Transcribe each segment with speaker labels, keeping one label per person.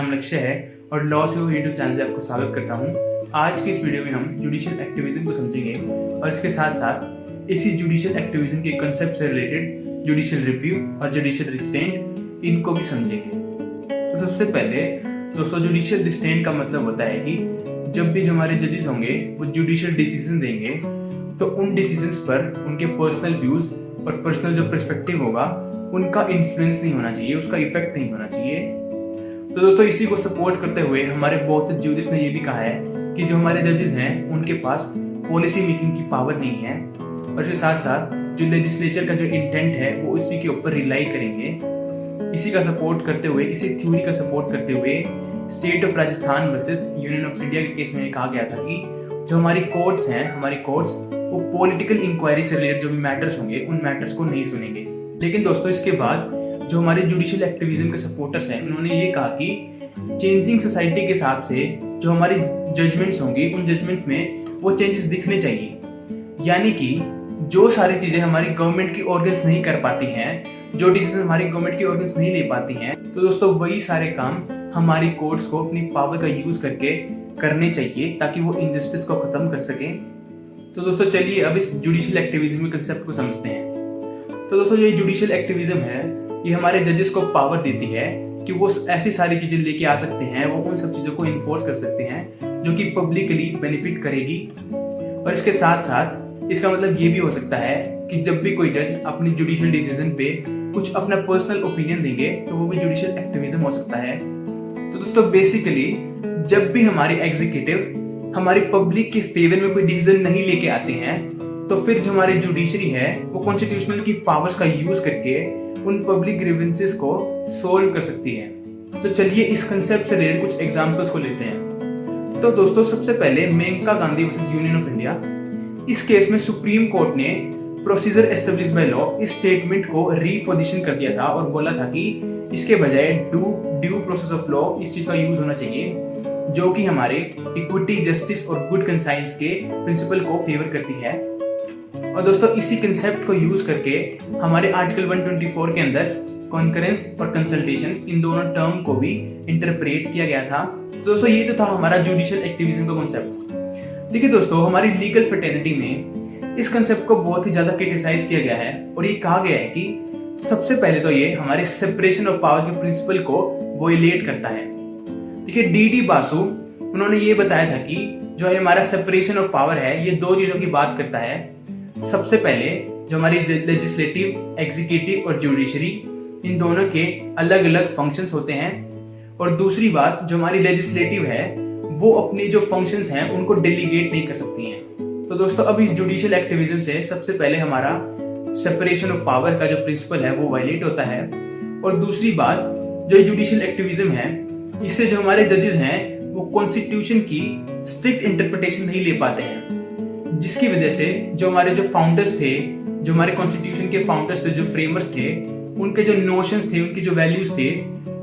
Speaker 1: नाम लक्ष्य है और लॉ से यूट्यूब चैनल पे आपको स्वागत करता हूँ। आज की इस वीडियो में हम जुडिशियल एक्टिविज्म को समझेंगे और इसके साथ साथ इसी जुडिशियल एक्टिविज्म के कंसेप्ट से रिलेटेड जुडिशियल रिव्यू और जुडिशियल रिस्ट्रेंट इनको भी समझेंगे। तो सबसे पहले दोस्तों, जुडिशियल रिस्ट्रेंट का मतलब होता है कि जब भी जो हमारे जजेस होंगे वो जुडिशियल डिसीजन देंगे तो उन डिसीजंस पर उनके पर्सनल व्यूज और पर्सनल जो पर्सपेक्टिव होगा उनका इन्फ्लुएंस नहीं होना चाहिए, उसका इफेक्ट नहीं होना चाहिए। तो दोस्तों, इसी को सपोर्ट करते हुए हमारे बहुत ज्यूरिस्ट ने ये भी कहा है कि जो हमारे जजेस हैं उनके पास पॉलिसी मेकिंग की पावर नहीं है और इसके साथ साथ जो लेजिस्लेचर का जो इंटेंट है वो इसी के ऊपर रिलाई करेंगे। इसी का सपोर्ट करते हुए, इसी थ्योरी का सपोर्ट करते हुए state of Rajasthan versus Union of India के केस में कहा गया था कि जो हमारी कोर्ट्स हैं, हमारी कोर्ट्स वो पॉलिटिकल इंक्वायरी से रिलेटेड जो भी मैटर्स होंगे उन मैटर्स को नहीं सुनेंगे। लेकिन दोस्तों, इसके बाद जो हमारे जुडिशियल एक्टिविज्म के सपोर्टर्स हैं उन्होंने ये कहा कि चेंजिंग सोसाइटी के हिसाब से जो हमारी जजमेंट्स होंगी उन जजमेंट में वो चेंजेस दिखने चाहिए। यानी कि जो सारी चीजें हमारी गवर्नमेंट की ऑर्गन्स नहीं कर पाती हैं, जो डिसीजन हमारी गवर्नमेंट की ऑर्गन्स नहीं ले पाती हैं, तो दोस्तों वही सारे काम हमारी कोर्ट्स को अपनी पावर का यूज करके करने चाहिए ताकि वो इनजस्टिस को खत्म कर सकें। तो दोस्तों चलिए अब इस जुडिशियल एक्टिविज्म के कंसेप्ट को समझते हैं। तो दोस्तों, ये जुडिशियल एक्टिविज्म है, ये हमारे जजेस को पावर देती है कि वो ऐसी सारी चीजें लेके आ सकते हैं, वो उन सब चीजों को इन्फोर्स कर सकते हैं जो कि पब्लिकली बेनिफिट करेगी। और इसके साथ साथ इसका मतलब ये भी हो सकता है कि जब भी कोई जज अपनी जुडिशियल डिसीजन पे कुछ अपना पर्सनल ओपिनियन देंगे तो वो भी जुडिशियल एक्टिविज्म हो सकता है। तो दोस्तों बेसिकली जब भी हमारी एग्जीक्यूटिव हमारी पब्लिक के फेवर में कोई डिसीजन नहीं लेके आते हैं तो फिर जो हमारी जुडिशरी है वो कॉन्स्टिट्यूशनल की पावर्स का यूज करके उन पब्लिक ग्रीवेंसेस को सोल्व कर सकती है। तो चलिए इस कंसेप्ट से रिलेटेड कुछ एग्जांपल्स को लेते हैं। तो दोस्तों सबसे पहले Menaka Gandhi versus Union of India, इस केस में सुप्रीम कोर्ट ने प्रोसीजर एस्टेब्लिश बाय लॉ इस स्टेटमेंट को रीपोजिशन कर दिया था और बोला था कि इसके बजाय ड्यू प्रोसेस ऑफ लॉ इस चीज का यूज होना चाहिए जो कि हमारे इक्विटी, जस्टिस और गुड कंसाइंस के प्रिंसिपल को फेवर करती है। और दोस्तों इसी कंसेप्ट को यूज करके हमारे आर्टिकल 124 के अंदर कॉन्करेंस और कंसल्टेशन इन दोनों टर्म को भी इंटरप्रेट किया गया था। तो दोस्तों ये तो था हमारा जुडिशियल एक्टिविज्म का कॉन्सेप्ट। देखिए दोस्तों, हमारी लीगल फ्रेटर्निटी में इस कंसेप्ट को बहुत ही ज्यादा क्रिटिसाइज किया गया है और ये कहा गया है कि सबसे पहले तो ये हमारे सेपरेशन ऑफ पावर के प्रिंसिपल को वोलेट करता है। देखिए डी बासु उन्होंने ये बताया था कि जो है हमारा सेपरेशन ऑफ पावर है ये दो चीजों की बात करता है। सबसे पहले जो हमारी लेजिस्लेटिव, एग्जीक्यूटिव और जुडिशरी इन दोनों के अलग अलग फंक्शंस होते हैं और दूसरी बात जो हमारी लेजिस्लेटिव है वो अपनी जो फंक्शंस हैं उनको डेलीगेट नहीं कर सकती हैं। तो दोस्तों अब इस जुडिशियल एक्टिविज्म से सबसे पहले हमारा सेपरेशन ऑफ पावर का जो प्रिंसिपल है वो वायलेट होता है और दूसरी बात जो जुडिशियल एक्टिविज्म है इससे जो हमारे जजेस हैं वो कॉन्स्टिट्यूशन की स्ट्रिक्ट इंटरप्रिटेशन नहीं ले पाते हैं, जिसकी वजह से जो हमारे जो फाउंडर्स थे, जो हमारे कॉन्स्टिट्यूशन के फाउंडर्स थे, जो फ्रेमर्स थे, उनके जो नोशंस थे, उनके जो वैल्यूज थे,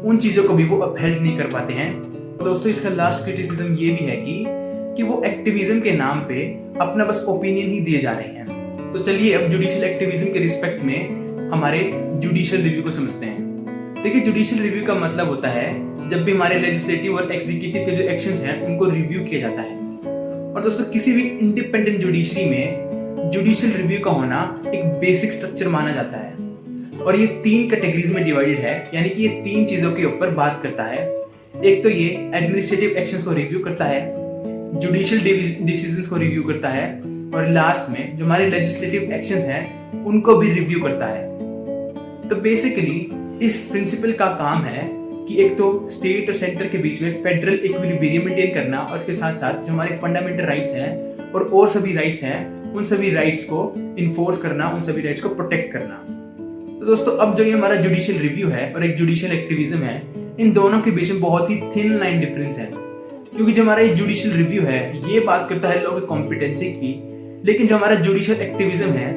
Speaker 1: उन चीजों को भी वो अपहेल्ड नहीं कर पाते हैं। तो दोस्तों इसका लास्ट क्रिटिसिज्म ये भी है कि वो एक्टिविज्म के नाम पे अपना बस ओपिनियन ही दिए जा रहे हैं। तो चलिए अब जुडिशियल एक्टिविज्म के रिस्पेक्ट में हमारे जुडिशियल रिव्यू को समझते हैं। देखिए जुडिशियल रिव्यू का मतलब होता है जब भी हमारे लेजिस्लेटिव और एग्जीक्यूटिव के जो एक्शंस हैं उनको रिव्यू किया जाता है। और दोस्तों किसी भी इंडिपेंडेंट जुडिशरी में जुडिशियल रिव्यू का होना एक बेसिक स्ट्रक्चर माना जाता है और ये 3 कैटेगरीज में डिवाइडेड है, यानी कि ये 3 चीजों के ऊपर बात करता है। एक तो ये एडमिनिस्ट्रेटिव एक्शंस को रिव्यू करता है, जुडिशियल डिसीजंस को रिव्यू करता है और लास्ट में जो हमारे लेजिस्लेटिव एक्शंस हैं उनको भी रिव्यू करता है। तो बेसिकली इस प्रिंसिपल का काम है कि एक तो स्टेट और सेंटर के बीच में फेडरल इक्विलिब्रियम मेंटेन करना और इसके साथ साथ जो हमारे फंडामेंटल राइट्स हैं और सभी राइट्स हैं उन सभी राइट्स को इन्फोर्स करना, उन सभी राइट्स को प्रोटेक्ट करना। तो दोस्तों अब जो ये हमारा जुडिशियल रिव्यू है और एक जुडिशियल एक्टिविज्म है, इन दोनों के बीच में बहुत ही थिन लाइन डिफरेंस है, क्योंकि जो हमारा जुडिशियल रिव्यू है ये बात करता है लोगों की कॉम्पिटेंसी की, लेकिन जो हमारा जुडिशियल एक्टिविज्म है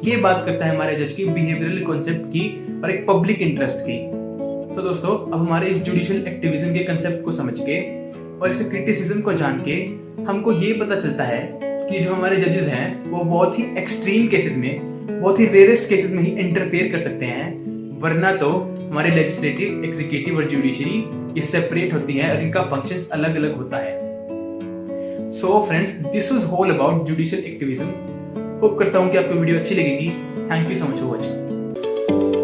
Speaker 1: ये बात करता है हमारे जज की बिहेवियरल कॉन्सेप्ट की और एक पब्लिक इंटरेस्ट की। तो दोस्तों अब हमारे इस जुडिशियल एक्टिविज्म के कंसेप्ट को समझ के और इसके क्रिटिसिज्म को जान के हमको ये पता चलता है कि जो हमारे जजेस हैं वो बहुत ही एक्सट्रीम केसेस में, बहुत ही रेयरेस्ट केसेस में ही इंटरफेयर कर सकते हैं वरना तो हमारे लेजिस्लेटिव, एग्जीक्यूटिव और जुडिशरी ये सेपरेट होती हैं और इनका फंक्शंस अलग अलग होता है। So friends, this was all about judicial activism. Hope करता हूँ कि आपको वीडियो अच्छी लगेगी। Thank you so much for watching.